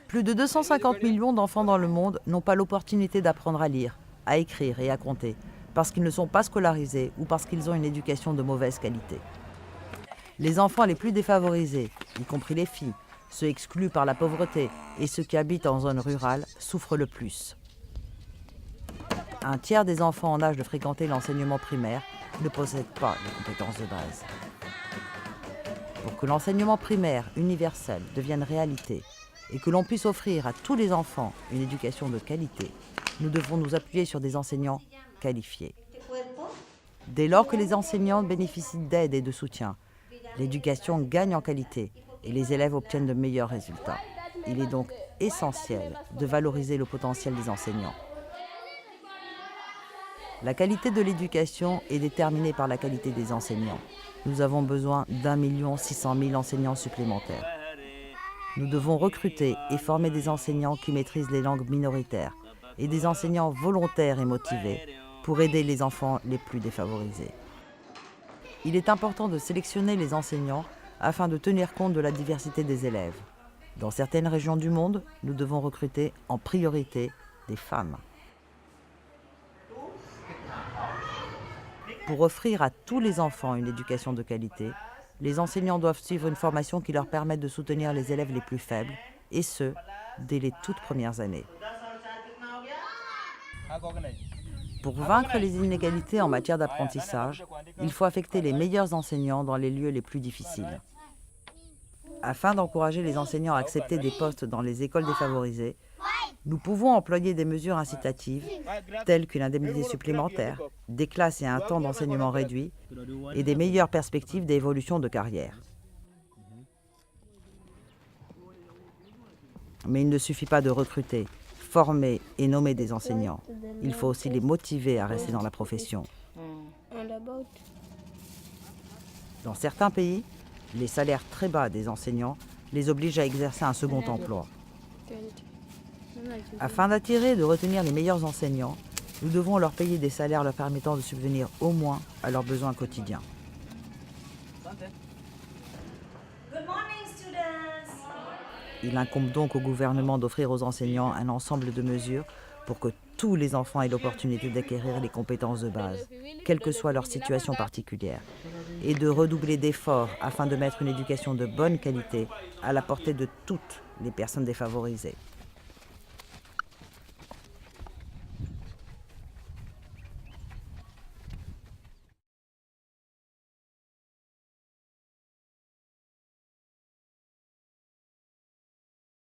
Plus de 250 millions d'enfants dans le monde n'ont pas l'opportunité d'apprendre à lire, à écrire et à compter, parce qu'ils ne sont pas scolarisés ou parce qu'ils ont une éducation de mauvaise qualité. Les enfants les plus défavorisés, y compris les filles, ceux exclus par la pauvreté et ceux qui habitent en zone rurale, souffrent le plus. Un tiers des enfants en âge de fréquenter l'enseignement primaire ne possèdent pas les compétences de base. Pour que l'enseignement primaire universel devienne réalité et que l'on puisse offrir à tous les enfants une éducation de qualité, nous devons nous appuyer sur des enseignants qualifiés. Dès lors que les enseignants bénéficient d'aide et de soutien, l'éducation gagne en qualité et les élèves obtiennent de meilleurs résultats. Il est donc essentiel de valoriser le potentiel des enseignants. La qualité de l'éducation est déterminée par la qualité des enseignants. Nous avons besoin d'1 600 000 enseignants supplémentaires. Nous devons recruter et former des enseignants qui maîtrisent les langues minoritaires et des enseignants volontaires et motivés pour aider les enfants les plus défavorisés. Il est important de sélectionner les enseignants afin de tenir compte de la diversité des élèves. Dans certaines régions du monde, nous devons recruter en priorité des femmes. Pour offrir à tous les enfants une éducation de qualité, les enseignants doivent suivre une formation qui leur permette de soutenir les élèves les plus faibles, et ce, dès les toutes premières années. Pour vaincre les inégalités en matière d'apprentissage, il faut affecter les meilleurs enseignants dans les lieux les plus difficiles. Afin d'encourager les enseignants à accepter des postes dans les écoles défavorisées, nous pouvons employer des mesures incitatives, telles qu'une indemnité supplémentaire, des classes et un temps d'enseignement réduit, et des meilleures perspectives d'évolution de carrière. Mais il ne suffit pas de recruter, former et nommer des enseignants. Il faut aussi les motiver à rester dans la profession. Dans certains pays, les salaires très bas des enseignants les obligent à exercer un second emploi. Afin d'attirer et de retenir les meilleurs enseignants, nous devons leur payer des salaires leur permettant de subvenir au moins à leurs besoins quotidiens. Il incombe donc au gouvernement d'offrir aux enseignants un ensemble de mesures pour que tous les enfants aient l'opportunité d'acquérir les compétences de base, quelle que soit leur situation particulière, et de redoubler d'efforts afin de mettre une éducation de bonne qualité à la portée de toutes les personnes défavorisées.